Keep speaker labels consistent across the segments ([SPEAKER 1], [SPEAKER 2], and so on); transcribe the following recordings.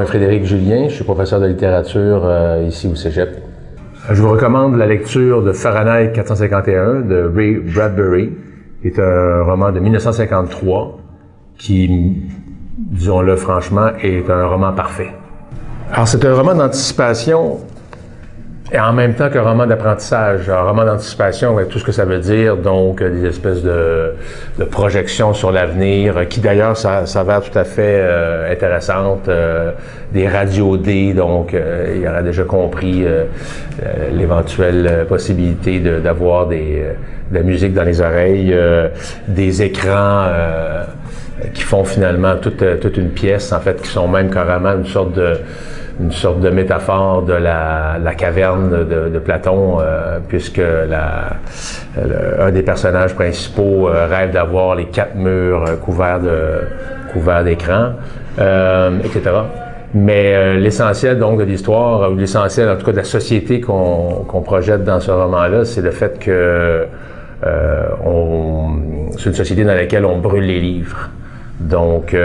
[SPEAKER 1] Frédéric Julien, je suis professeur de littérature ici au Cégep. Je vous recommande la lecture de Fahrenheit 451 de Ray Bradbury, qui est un roman de 1953 qui, disons-le franchement, est un roman parfait. Alors c'est un roman d'anticipation et en même temps qu'un roman d'apprentissage. Un roman d'anticipation avec tout ce que ça veut dire, donc des espèces de projections sur l'avenir, qui d'ailleurs s'avère tout à fait intéressante, des radios-dés, donc il aurait déjà compris l'éventuelle possibilité d'avoir de la musique dans les oreilles, des écrans qui font finalement toute une pièce, en fait, qui sont même carrément une sorte de métaphore de la caverne de Platon, puisque un des personnages principaux rêve d'avoir les 4 murs couverts d'écran, etc. Mais l'essentiel donc de l'histoire, ou l'essentiel en tout cas de la société qu'on projette dans ce roman-là, c'est le fait que c'est une société dans laquelle on brûle les livres. Donc,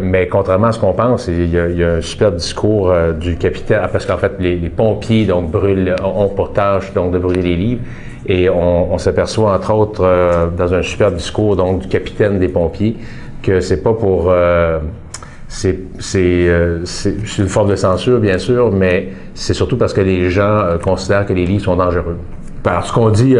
[SPEAKER 1] mais contrairement à ce qu'on pense, il y a un superbe discours du capitaine, parce qu'en fait, les pompiers donc ont pour tâche donc de brûler les livres, et on s'aperçoit entre autres dans un superbe discours donc du capitaine des pompiers que c'est pas pour c'est une forme de censure bien sûr, mais c'est surtout parce que les gens considèrent que les livres sont dangereux. Alors, ce qu'on dit,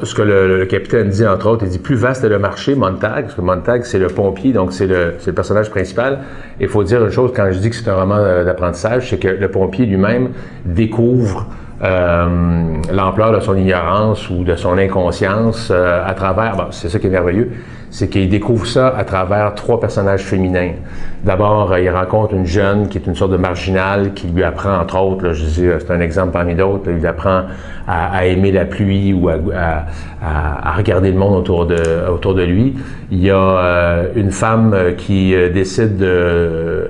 [SPEAKER 1] ce que le capitaine dit, entre autres, il dit « Plus vaste est le marché, Montag », parce que Montag, c'est le pompier, donc c'est le personnage principal. Et il faut dire une chose, quand je dis que c'est un roman d'apprentissage, c'est que le pompier lui-même découvre l'ampleur de son ignorance ou de son inconscience à travers, bon, c'est ça qui est merveilleux, c'est qu'il découvre ça à travers 3 personnages féminins. D'abord, il rencontre une jeune qui est une sorte de marginale qui lui apprend, entre autres, là, je dis, c'est un exemple parmi d'autres, il lui apprend à aimer la pluie ou à regarder le monde autour de lui. Il y a une femme qui décide de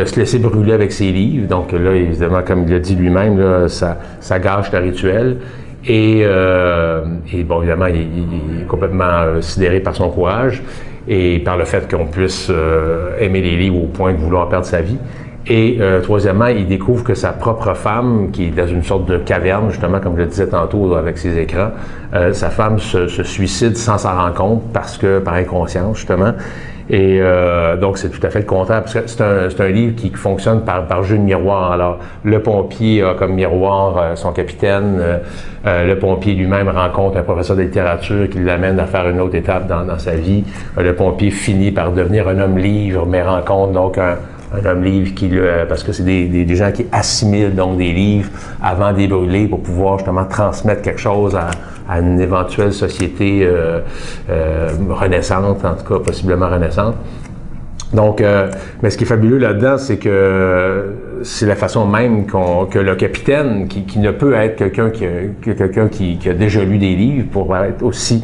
[SPEAKER 1] se laisser brûler avec ses livres. Donc là, évidemment, comme il l'a dit lui-même, là, ça gâche le rituel. Et bon, évidemment, il est complètement sidéré par son courage et par le fait qu'on puisse aimer les livres au point de vouloir perdre sa vie. Et troisièmement, il découvre que sa propre femme, qui est dans une sorte de caverne, justement, comme je le disais tantôt avec ses écrans, sa femme se suicide sans s'en rendre compte par inconscience, justement. Et donc, c'est tout à fait le contraire, parce que c'est un livre qui fonctionne par jeu de miroir. Alors, le pompier a comme miroir son capitaine. Le pompier lui-même rencontre un professeur de littérature qui l'amène à faire une autre étape dans sa vie. Le pompier finit par devenir un homme livre, mais rencontre donc un homme livre parce que c'est des gens qui assimilent donc des livres avant de les brûler pour pouvoir justement transmettre quelque chose à une éventuelle société renaissante, en tout cas possiblement renaissante. Donc, mais ce qui est fabuleux là-dedans, c'est que c'est la façon même que le capitaine, qui ne peut être quelqu'un qui a déjà lu des livres pour être aussi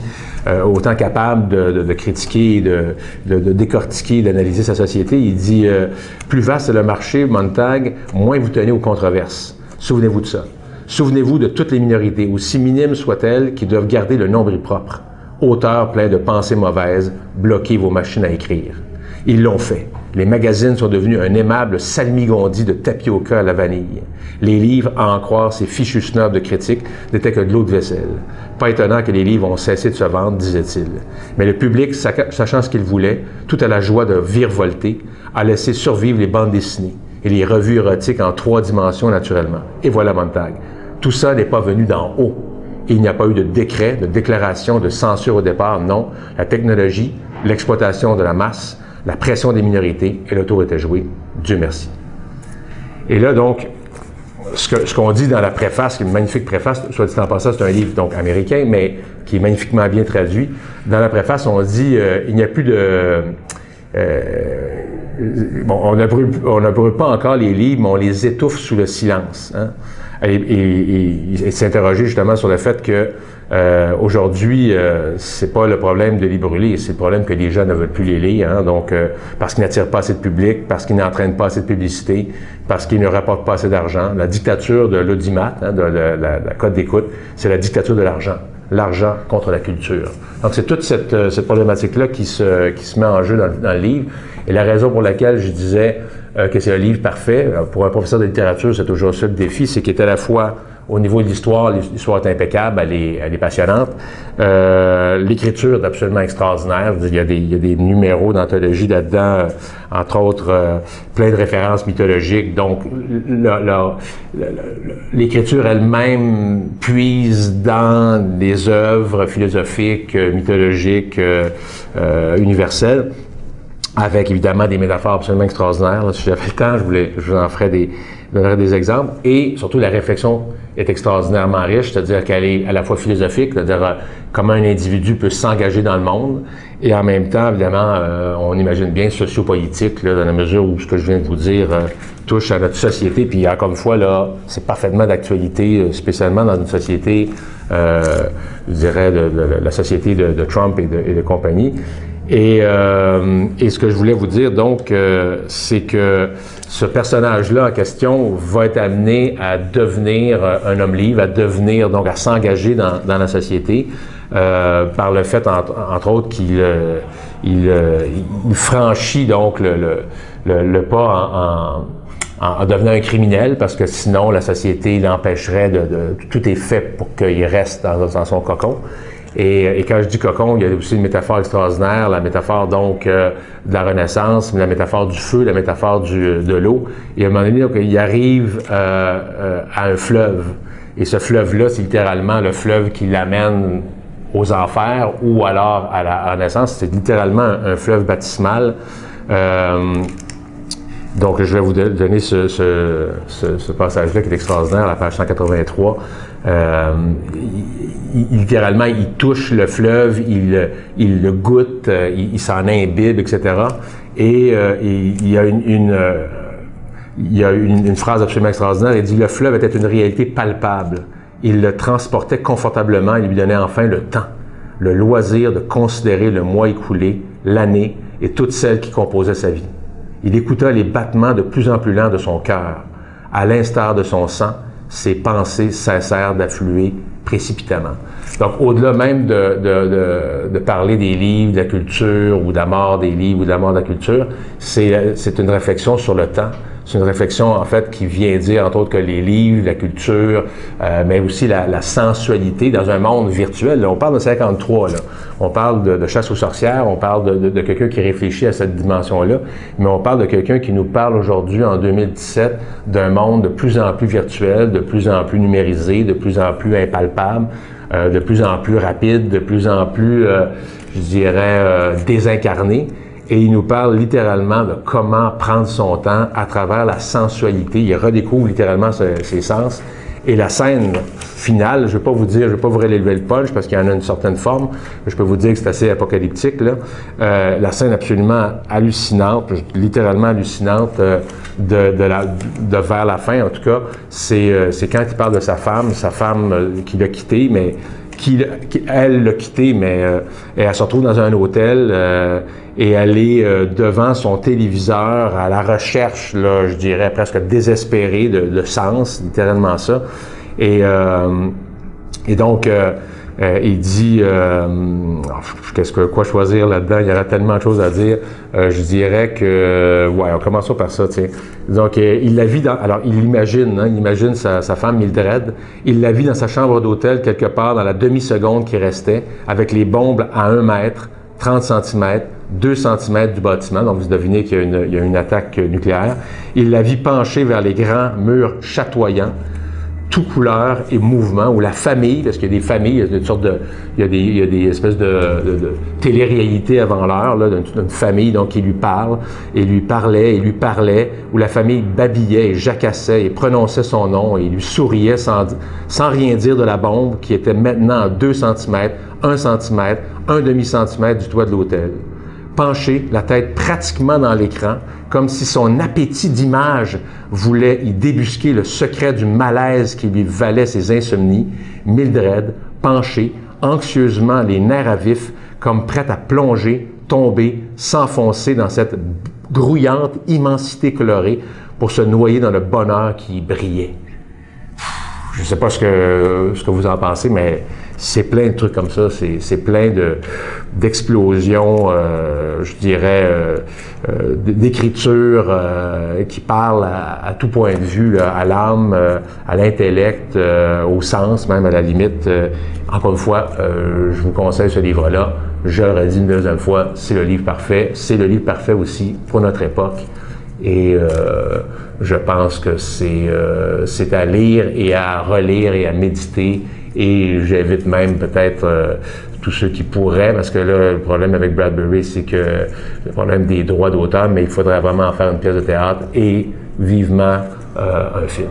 [SPEAKER 1] autant capable de critiquer, de décortiquer, d'analyser sa société, il dit plus vaste est le marché, Montag, moins vous tenez aux controverses. Souvenez-vous de ça. Souvenez-vous de toutes les minorités, aussi minimes soient-elles, qui doivent garder le nombril propre. Auteurs pleins de pensées mauvaises, bloquez vos machines à écrire. Ils l'ont fait. Les magazines sont devenus un aimable salmigondi de tapioca à la vanille. Les livres, à en croire ces fichus snobs de critiques, n'étaient que de l'eau de vaisselle. Pas étonnant que les livres ont cessé de se vendre, disait-il. Mais le public, sachant ce qu'il voulait, tout à la joie de virevolter, a laissé survivre les bandes dessinées et les revues érotiques en 3 dimensions naturellement. Et voilà Montag. Tout ça n'est pas venu d'en haut. Il n'y a pas eu de décret, de déclaration, de censure au départ, non. La technologie, l'exploitation de la masse, la pression des minorités, et le tour était joué. Dieu merci. Et là, donc, ce qu'on dit dans la préface, qui est une magnifique préface, soit dit en passant, c'est un livre donc américain, mais qui est magnifiquement bien traduit. Dans la préface, on dit il n'y a plus de... bon, on ne brûle pas encore les livres, mais on les étouffe sous le silence. Hein? Et s'interroger justement sur le fait que Aujourd'hui, c'est pas le problème de les brûler, c'est le problème que les gens ne veulent plus les lire, hein, donc parce qu'ils n'attirent pas assez de public, parce qu'ils n'entraînent pas assez de publicité, parce qu'ils ne rapportent pas assez d'argent. La dictature de l'audimat, hein, de la cote d'écoute, c'est la dictature de l'argent. L'argent contre la culture. Donc, c'est toute cette problématique-là qui se met en jeu dans le livre. Et la raison pour laquelle je disais que c'est un livre parfait, pour un professeur de littérature, c'est toujours ça le défi, c'est qu'il est à la fois, au niveau de l'histoire est impeccable, elle est passionnante. L'écriture est absolument extraordinaire. Il y a des numéros d'anthologie là-dedans, entre autres, plein de références mythologiques. Donc, l'écriture elle-même puise dans des œuvres philosophiques, mythologiques, universelles, avec évidemment des métaphores absolument extraordinaires. Là, si j'avais le temps, je vous en donnerais des exemples. Et surtout, la réflexion est extraordinairement riche, c'est-à-dire qu'elle est à la fois philosophique, c'est-à-dire comment un individu peut s'engager dans le monde, et en même temps, évidemment, on imagine bien sociopolitique, là, dans la mesure où ce que je viens de vous dire touche à notre société. Puis encore une fois, là, c'est parfaitement d'actualité, spécialement dans une société, je dirais, de la société de Trump et de compagnie. Et ce que je voulais vous dire, donc, c'est que ce personnage-là en question va être amené à devenir un homme libre, donc à s'engager dans la société, par le fait, entre autres, qu'il franchit donc le pas en devenant un criminel, parce que sinon la société l'empêcherait tout est fait pour qu'il reste dans son cocon. Et quand je dis cocon, il y a aussi une métaphore extraordinaire, la métaphore donc de la Renaissance, la métaphore du feu, la métaphore de l'eau. Et à un moment donné, donc, il arrive à un fleuve. Et ce fleuve-là, c'est littéralement le fleuve qui l'amène aux enfers ou alors à la Renaissance. C'est littéralement un fleuve baptismal. Donc, je vais vous donner ce passage-là qui est extraordinaire, à la page 183. Littéralement, il touche le fleuve, il le goûte, il s'en imbibe, etc. Et il y a une phrase absolument extraordinaire. Il dit « Le fleuve était une réalité palpable. Il le transportait confortablement et lui donnait enfin le temps, le loisir de considérer le mois écoulé, l'année et toutes celles qui composaient sa vie. Il écouta les battements de plus en plus lents de son cœur. À l'instar de son sang, ses pensées cessèrent d'affluer précipitamment. » Donc, au-delà même de parler des livres, de la culture, ou de la mort des livres, ou de la mort de la culture, c'est une réflexion sur le temps. C'est une réflexion, en fait, qui vient dire, entre autres, que les livres, la culture, mais aussi la sensualité dans un monde virtuel. Là, on parle de 53, là. On parle de chasse aux sorcières, on parle de quelqu'un qui réfléchit à cette dimension-là, mais on parle de quelqu'un qui nous parle aujourd'hui, en 2017, d'un monde de plus en plus virtuel, de plus en plus numérisé, de plus en plus impalpable, de plus en plus rapide, de plus en plus, je dirais, désincarné. Et il nous parle littéralement de comment prendre son temps à travers la sensualité. Il redécouvre littéralement ses sens. Et la scène finale, je ne vais pas vous relever le punch parce qu'il y en a une certaine forme, mais je peux vous dire que c'est assez apocalyptique, là. La scène absolument hallucinante, littéralement hallucinante, de vers la fin, en tout cas, c'est quand il parle de sa femme qui l'a quitté, mais elle l'a quitté, mais elle se retrouve dans un hôtel et elle est devant son téléviseur à la recherche, là, je dirais presque désespérée de sens, littéralement ça. Et donc, il dit, quoi choisir là-dedans? Il y aurait tellement de choses à dire. Je dirais que, on commençons par ça, tiens. Donc, il la vit il imagine sa femme Mildred. Il la vit dans sa chambre d'hôtel quelque part dans la demi-seconde qui restait, avec les bombes à 1 mètre, 30 cm, 2 cm du bâtiment. Donc, vous devinez qu'il y a une attaque nucléaire. Il la vit penchée vers les grands murs chatoyants, tout couleur et mouvement, où la famille, parce qu'il y a des familles, il y a des espèces de télé-réalité avant l'heure, là, d'une famille, donc, qui lui parle, et lui parlait, où la famille babillait et jacassait et prononçait son nom, et lui souriait sans rien dire de la bombe, qui était maintenant à 2 cm, 1 cm, 1 demi-centimètre du toit de l'hôtel. penché, la tête pratiquement dans l'écran, comme si son appétit d'image voulait y débusquer le secret du malaise qui lui valait ses insomnies. Mildred, penchée, anxieusement les nerfs à vif, comme prête à plonger, tomber, s'enfoncer dans cette grouillante immensité colorée pour se noyer dans le bonheur qui y brillait. Je ne sais pas ce que vous en pensez, mais c'est plein de trucs comme ça, c'est plein d'explosions, je dirais, d'écriture qui parlent à tout point de vue, là, à l'âme, à l'intellect, au sens même à la limite. Encore une fois, je vous conseille ce livre-là. Je le redis une deuxième fois, c'est le livre parfait. C'est le livre parfait aussi pour notre époque. Et je pense que c'est à lire et à relire et à méditer. Et j'invite même peut-être tous ceux qui pourraient, parce que là, le problème avec Bradbury, c'est que le problème des droits d'auteur, mais il faudrait vraiment en faire une pièce de théâtre et vivement un film.